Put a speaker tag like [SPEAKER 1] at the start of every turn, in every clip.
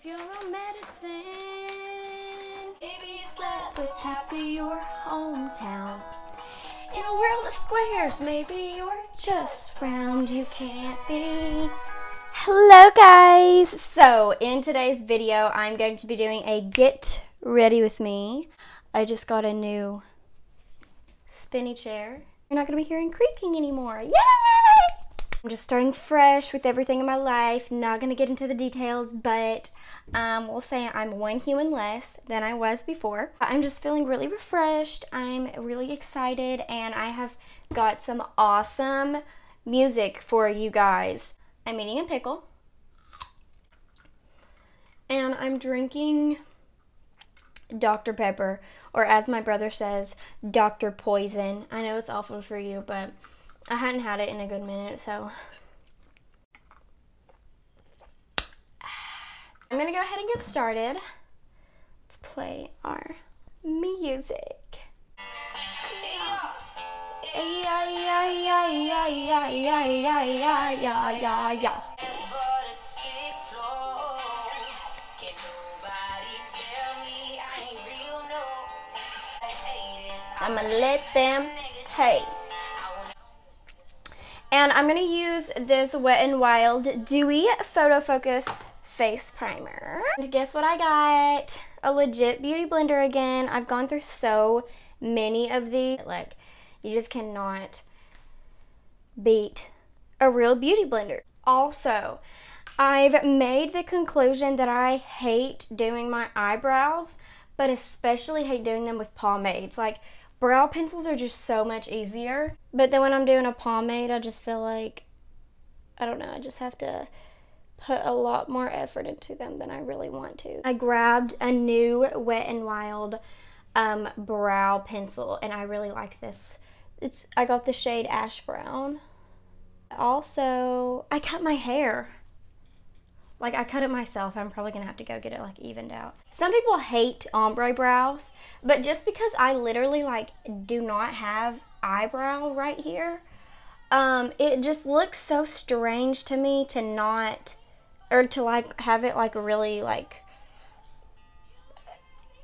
[SPEAKER 1] If you're a medicine, maybe you slept with half of your hometown. In a world of squares, maybe you're just round. You can't be. Hello guys! So in today's video, I'm going to be doing a get ready with me. I just got a new spinny chair. You're not going to be hearing creaking anymore. Yay! I'm just starting fresh with everything in my life. Not going to get into the details, but we'll say I'm one human less than I was before. I'm just feeling really refreshed. I'm really excited, and I have got some awesome music for you guys. I'm eating a pickle, and I'm drinking Dr. Pepper, or as my brother says, Dr. Poison. I know it's awful for you, but I hadn't had it in a good minute, so I'm gonna go ahead and get started. Let's play our music. Yeah. I'ma let them hate. And I'm going to use this Wet n Wild Dewy Photo Focus Face Primer. And guess what I got? A legit beauty blender again. I've gone through so many of these. Like, you just cannot beat a real beauty blender. Also, I've made the conclusion that I hate doing my eyebrows, but especially hate doing them with pomades. Like, brow pencils are just so much easier, but then when I'm doing a pomade, I just feel like, I don't know, I just have to put a lot more effort into them than I really want to. I grabbed a new Wet n Wild brow pencil, and I really like this. I got the shade Ash Brown. Also, I cut my hair. Like, I cut it myself. I'm probably gonna have to go get it like evened out. Some people hate ombre brows, but just because I literally like do not have eyebrow right here, it just looks so strange to me to not, or to like have it like really like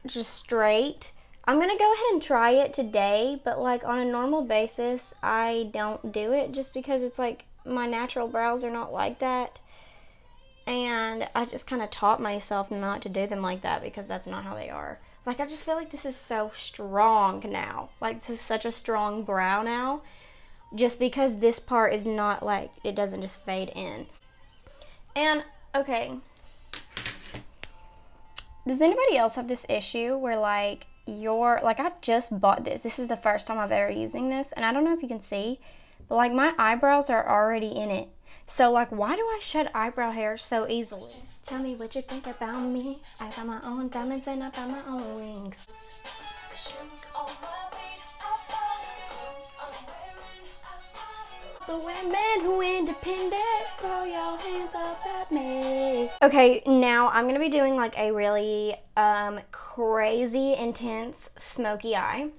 [SPEAKER 1] just straight. I'm gonna go ahead and try it today, but like on a normal basis, I don't do it just because it's like my natural brows are not like that. And I just kind of taught myself not to do them like that because that's not how they are. Like, I just feel like this is so strong now. Like, this is such a strong brow now. Just because this part is not like, it doesn't just fade in. And, okay. Does anybody else have this issue where like, I just bought this. This is the first time I've ever using this. And I don't know if you can see, but like my eyebrows are already in it. So, like, why do I shed eyebrow hair so easily? Tell me what you think about me. I got my own diamonds and I got my own wings. The women who independent, throw your hands up at me. Okay, now I'm going to be doing, like, a really crazy, intense smoky eye.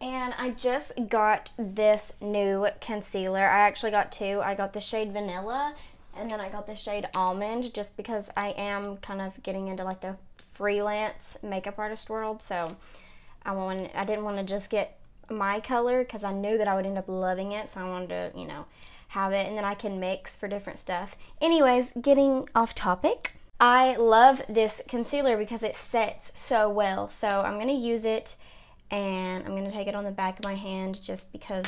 [SPEAKER 1] And I just got this new concealer. I actually got two. I got the shade Vanilla, and then I got the shade Almond, just because I am kind of getting into like the freelance makeup artist world. So I didn't want to just get my color because I knew that I would end up loving it. So I wanted to, you know, have it, and then I can mix for different stuff. Anyways, getting off topic. I love this concealer because it sets so well. So I'm going to use it. And I'm going to take it on the back of my hand just because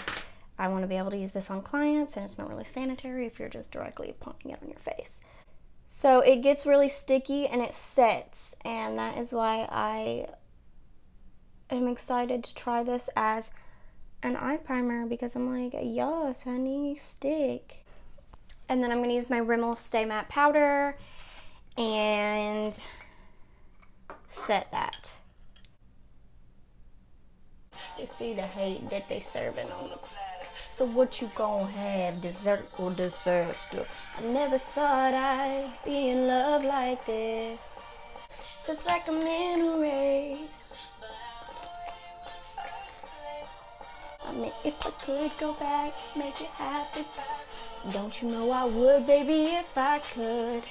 [SPEAKER 1] I want to be able to use this on clients, and it's not really sanitary if you're just directly applying it on your face. So it gets really sticky and it sets, and that is why I am excited to try this as an eye primer because I'm like, yes, honey, stick. And then I'm going to use my Rimmel Stay Matte Powder and set that. You see the hate that they serving on the platter. So what you gonna have, dessert or disaster? I never thought I'd be in love like this. Feels like I'm in a race. I mean, if I could go back, make it happen. Don't you know I would, baby, if I could.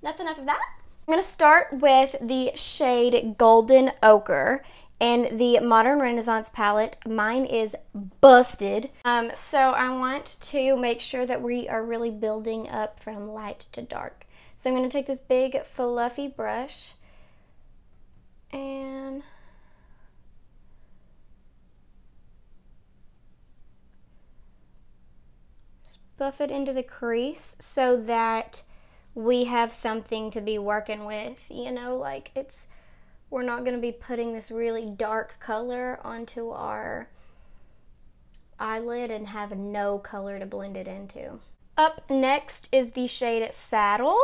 [SPEAKER 1] that's enough of that. I'm going to start with the shade Golden Ochre and the Modern Renaissance palette. Mine is busted. So I want to make sure that we are really building up from light to dark. So I'm going to take this big fluffy brush and just buff it into the crease so that we have something to be working with, you know, like we're not going to be putting this really dark color onto our eyelid and have no color to blend it into. Up next is the shade Saddle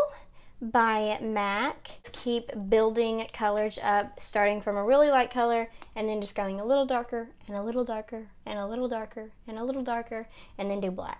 [SPEAKER 1] by MAC. Keep building colors up, starting from a really light color and then just going a little darker and a little darker and a little darker and a little darker, and then do black.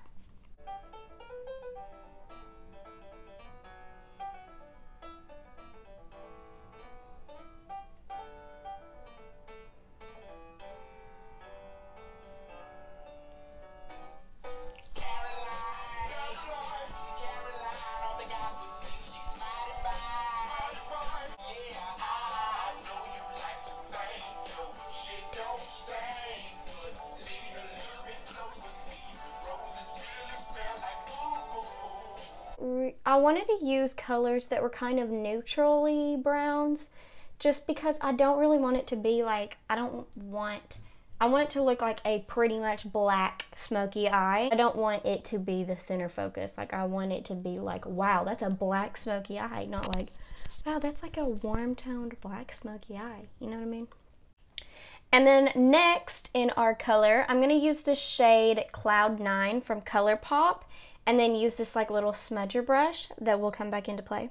[SPEAKER 1] I wanted to use colors that were kind of neutrally browns just because I don't really want it to be like, I want it to look like a pretty much black smoky eye. I don't want it to be the center focus. Like, I want it to be like, wow, that's a black smoky eye, not like, wow, that's like a warm toned black smoky eye. You know what I mean? And then next in our color, I'm going to use the shade Cloud 9 from Colourpop, and then use this like little smudger brush that will come back into play.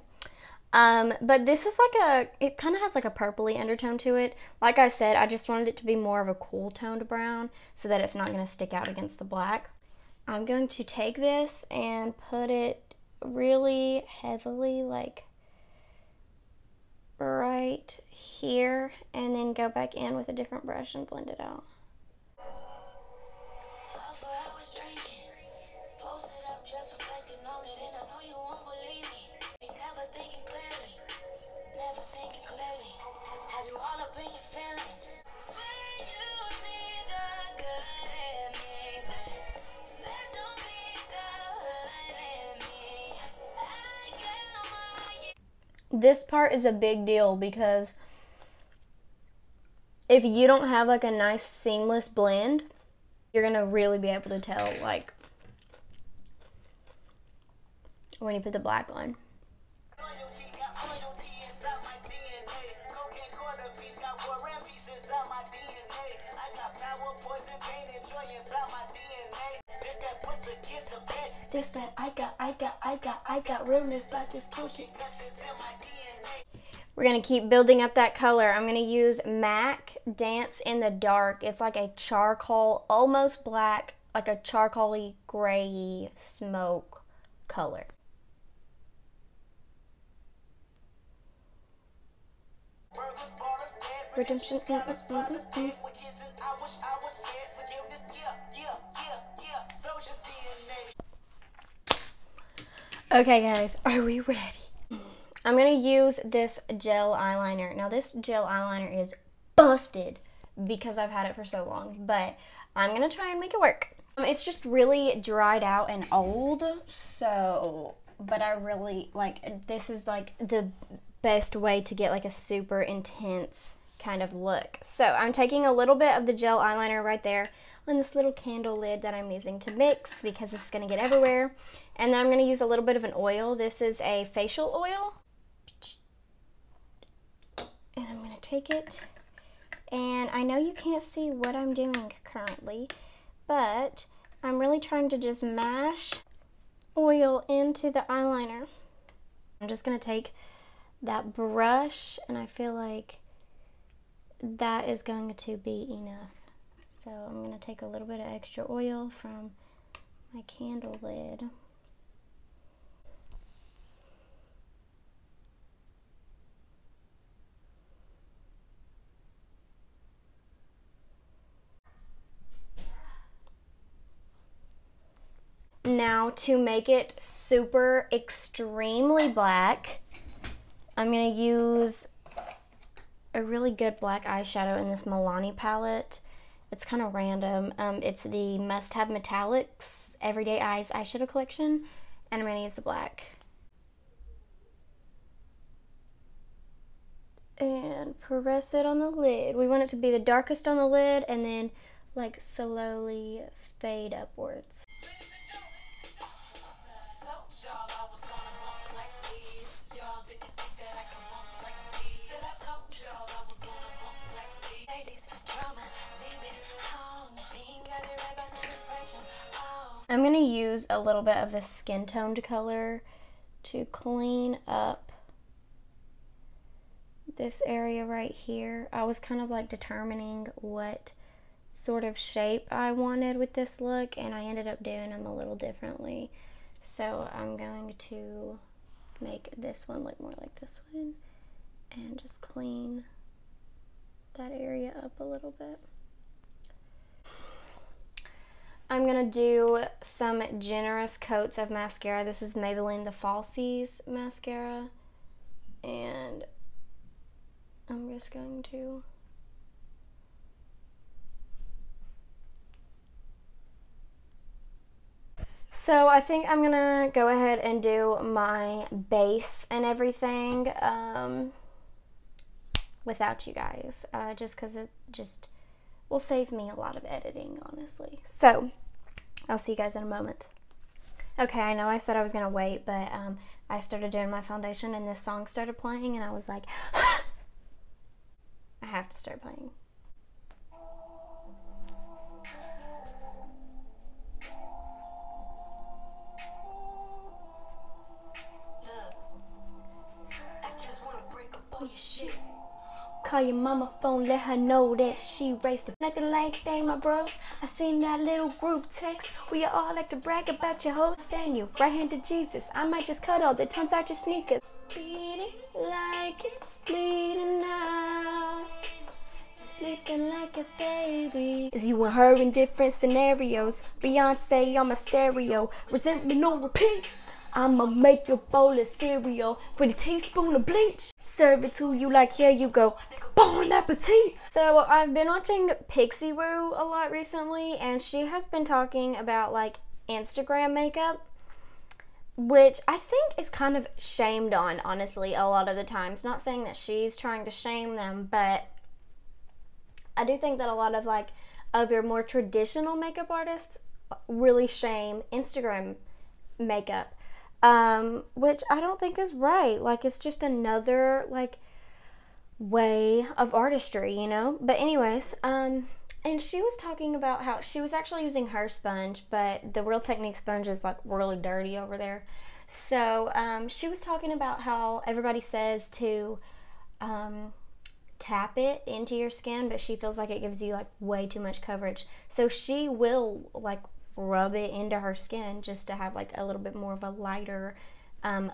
[SPEAKER 1] But this is like it kind of has like a purpley undertone to it. Like I said, I just wanted it to be more of a cool toned brown so that it's not going to stick out against the black. I'm going to take this and put it really heavily like right here, and then go back in with a different brush and blend it out. This part is a big deal because if you don't have like a nice seamless blend, you're gonna really be able to tell like when you put the black on. This that I got realness, I just told you. We're gonna keep building up that color. I'm gonna use MAC Dance in the Dark. It's like a charcoal, almost black, like a charcoaly gray smoke color. Redemption. Okay guys, are we ready? I'm going to use this gel eyeliner. Now this gel eyeliner is busted because I've had it for so long, but I'm going to try and make it work. It's just really dried out and old, so, but I really, like, this is like the best way to get like a super intense kind of look. So I'm taking a little bit of the gel eyeliner right there on this little candle lid that I'm using to mix because it's going to get everywhere. And then I'm going to use a little bit of an oil. This is a facial oil. And I'm going to take it. And I know you can't see what I'm doing currently, but I'm really trying to just mash oil into the eyeliner. I'm just going to take that brush, and I feel like that is going to be enough. So I'm going to take a little bit of extra oil from my candle lid. Now to make it super extremely black, I'm going to use a really good black eyeshadow in this Milani palette. It's kind of random. It's the Must Have Metallics Everyday Eyes eyeshadow collection, and I'm going to use the black. And press it on the lid. We want it to be the darkest on the lid and then like slowly fade upwards. I'm going to use a little bit of this skin toned color to clean up this area right here. I was kind of like determining what sort of shape I wanted with this look, and I ended up doing them a little differently. So I'm going to make this one look more like this one and just clean that area up a little bit. I'm going to do some generous coats of mascara. This is Maybelline the Falsies mascara, and I'm just going to so I think I'm gonna go ahead and do my base and everything without you guys, just because it just will save me a lot of editing, honestly. So I'll see you guys in a moment. Okay, I know I said I was gonna wait, but I started doing my foundation and this song started playing and I was like I have to start playing. Call your mama phone, let her know that she raised the nothing like they my bros. I seen that little group text. We all like to brag about your hoes. Stand you right hand to Jesus. I might just cut all the times out your sneakers. Beating like it's bleeding out. Sleeping like a baby. Is you and her in different scenarios. Beyonce on my stereo. Resentment on repeat. I'ma make your bowl of cereal with a teaspoon of bleach. Serve it to you like, here you go. Bon appetit. So I've been watching Pixie Woo a lot recently, and she has been talking about like Instagram makeup, which I think is kind of shamed on, honestly, a lot of the times. Not saying that she's trying to shame them, but I do think that a lot of like other more traditional makeup artists really shame Instagram makeup. Which I don't think is right. Like, it's just another, like, way of artistry, you know? But anyways, and she was talking about how she was actually using her sponge, but the Real Technique sponge is, like, really dirty over there. So, she was talking about how everybody says to, tap it into your skin, but she feels like it gives you, like, way too much coverage. So she will, like, rub it into her skin just to have like a little bit more of a lighter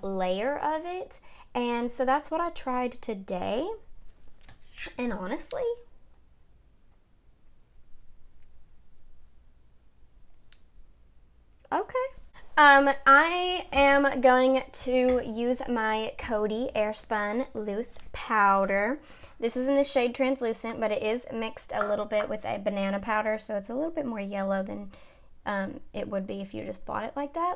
[SPEAKER 1] layer of it. And so that's what I tried today, and honestly, okay. I am going to use my Coty Airspun Loose Powder. This is in the shade Translucent, but it is mixed a little bit with a banana powder, so it's a little bit more yellow than it would be if you just bought it like that.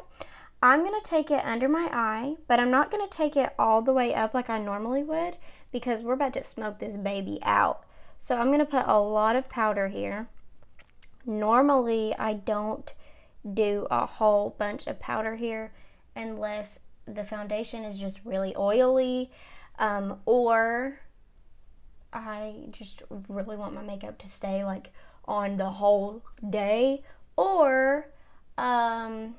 [SPEAKER 1] I'm going to take it under my eye, but I'm not going to take it all the way up like I normally would because we're about to smoke this baby out. So I'm going to put a lot of powder here. Normally, I don't do a whole bunch of powder here unless the foundation is just really oily, or I just really want my makeup to stay like on the whole day. Or I'm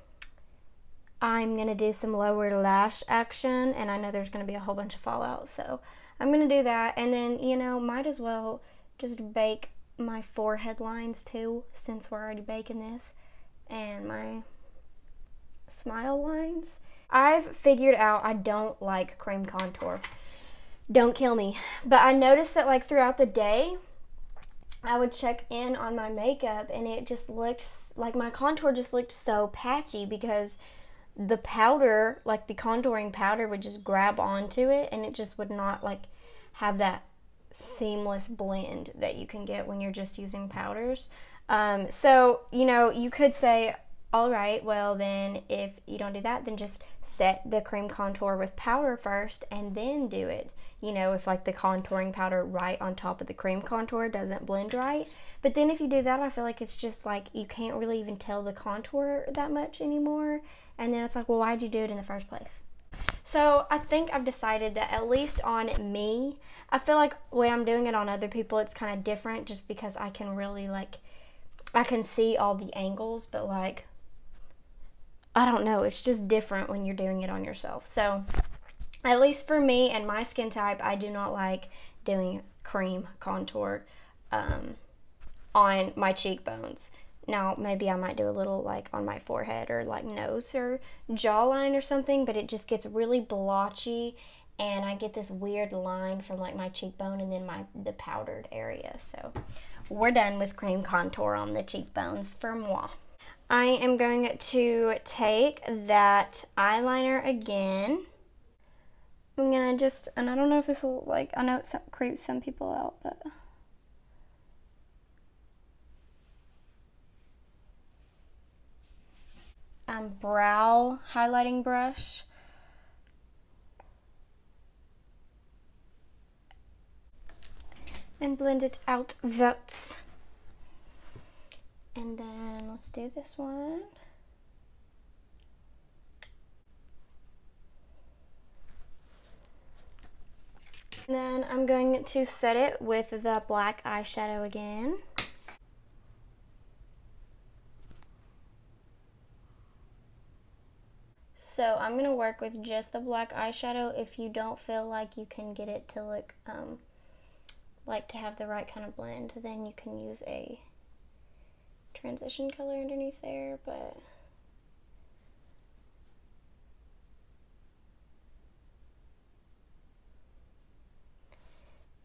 [SPEAKER 1] going to do some lower lash action, and I know there's going to be a whole bunch of fallout, so I'm going to do that. And then, you know, might as well just bake my forehead lines too, since we're already baking this, and my smile lines. I've figured out I don't like cream contour. Don't kill me. But I noticed that like throughout the day, I would check in on my makeup and it just looked like my contour just looked so patchy because the powder, like the contouring powder, would just grab onto it and it just would not like have that seamless blend that you can get when you're just using powders. So, you know, you could say, all right, well then if you don't do that, then just set the cream contour with powder first and then do it. You know, if like the contouring powder right on top of the cream contour doesn't blend right. But then if you do that, I feel like it's just like you can't really even tell the contour that much anymore. And then it's like, well, why'd you do it in the first place? So I think I've decided that at least on me, I feel like when I'm doing it on other people, it's kind of different just because I can really like, I can see all the angles, but like, I don't know, it's just different when you're doing it on yourself. So at least for me and my skin type, I do not like doing cream contour on my cheekbones. Now, maybe I might do a little like on my forehead or like nose or jawline or something, but it just gets really blotchy and I get this weird line from like my cheekbone and then the powdered area. So we're done with cream contour on the cheekbones for moi. I am going to take that eyeliner again. I'm gonna just, and I don't know if this will like, I know it creeps some people out, but brow highlighting brush. And blend it out. And then let's do this one. And then I'm going to set it with the black eyeshadow again. So I'm going to work with just the black eyeshadow. If you don't feel like you can get it to look, like to have the right kind of blend, then you can use a transition color underneath there, but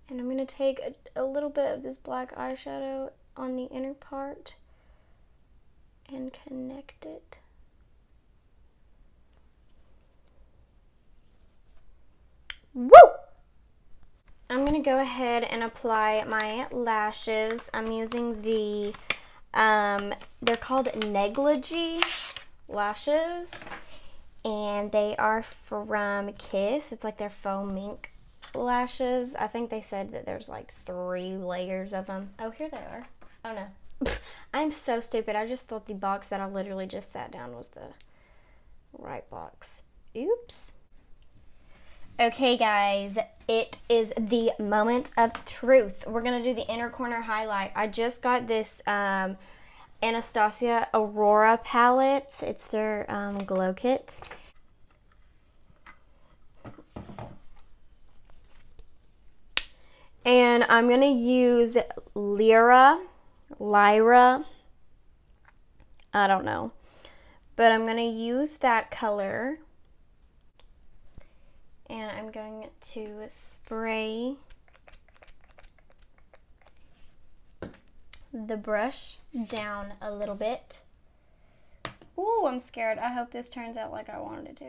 [SPEAKER 1] and I'm going to take a little bit of this black eyeshadow on the inner part and connect it. Woo! I'm going to go ahead and apply my lashes. I'm using the, they're called Negligee lashes, and they are from Kiss. It's like their faux mink lashes. I think they said that there's like 3 layers of them. Oh, here they are. Oh no. I'm so stupid. I just thought the box that I literally just sat down was the right box. Oops. Okay guys, it is the moment of truth. We're gonna do the inner corner highlight. I just got this Anastasia Aurora palette. It's their glow kit. And I'm gonna use Lyra, I don't know. But I'm gonna use that color. And I'm going to spray the brush down a little bit. Ooh, I'm scared. I hope this turns out like I wanted it to.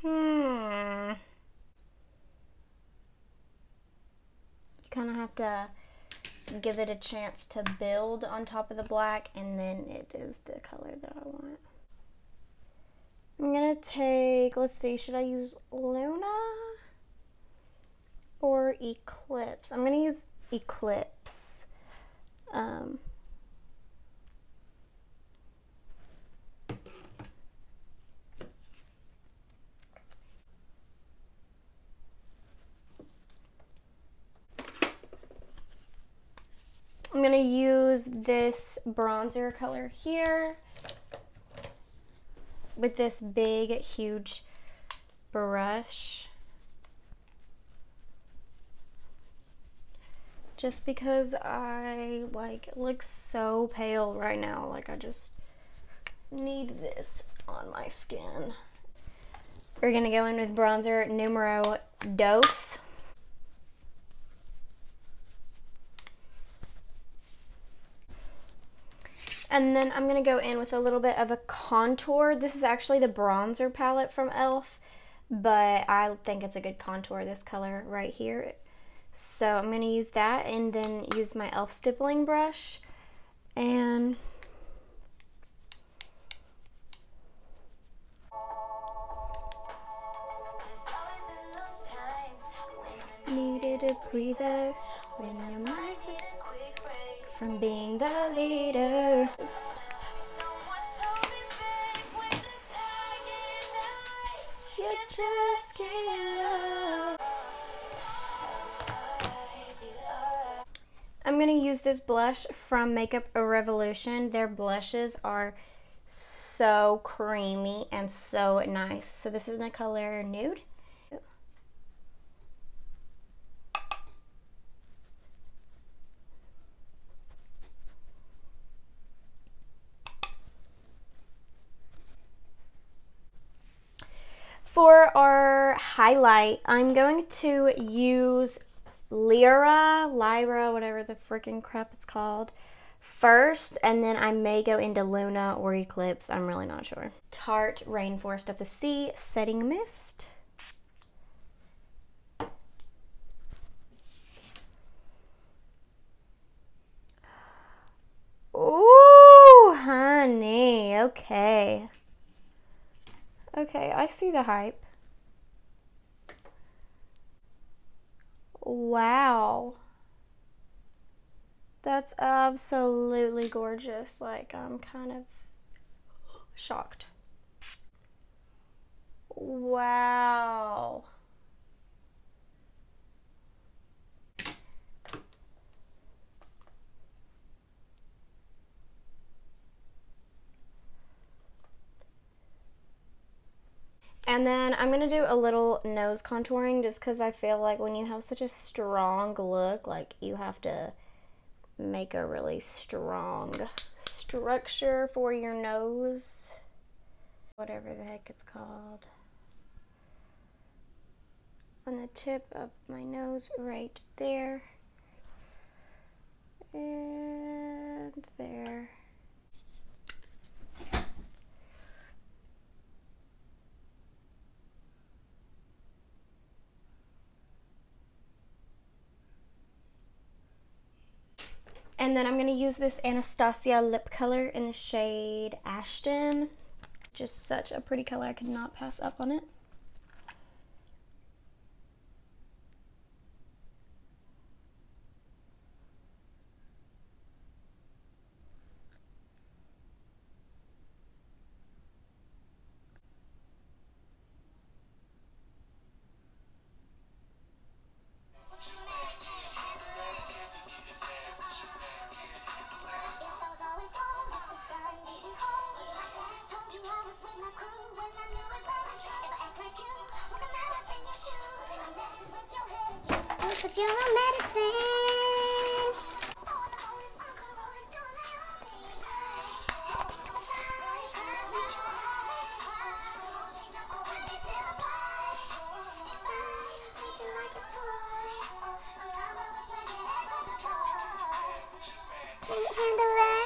[SPEAKER 1] You kind of have to give it a chance to build on top of the black, and then it is the color that I want. I'm gonna take, let's see, should I use Luna or Eclipse? I'm gonna use Eclipse. I'm gonna use this bronzer color here with this big, huge brush. Just because I look so pale right now. Like I just need this on my skin. We're gonna go in with bronzer numero dos. And then I'm going to go in with a little bit of a contour. This is actually the bronzer palette from e.l.f. but I think it's a good contour, this color right here. So I'm going to use that and then use my e.l.f. stippling brush and needed a breather when your mind hit a quick break from being the leader. You just can't love. I'm gonna use this blush from Makeup Revolution. Their blushes are so creamy and so nice. So this is in the color Nude. For our highlight, I'm going to use Lyra, whatever the freaking crap it's called, first, and then I may go into Luna or Eclipse. I'm really not sure. Tarte Rainforest of the Sea Setting Mist. Ooh, honey, okay. Okay, I see the hype. Wow. That's absolutely gorgeous. Like, I'm kind of shocked. Wow. And then I'm going to do a little nose contouring just because I feel like when you have such a strong look, like you have to make a really strong structure for your nose. Whatever the heck it's called. On the tip of my nose right there. And there. And then I'm going to use this Anastasia lip color in the shade Ashton. Just such a pretty color. I could not pass up on it. If you're a medicine. Can't handle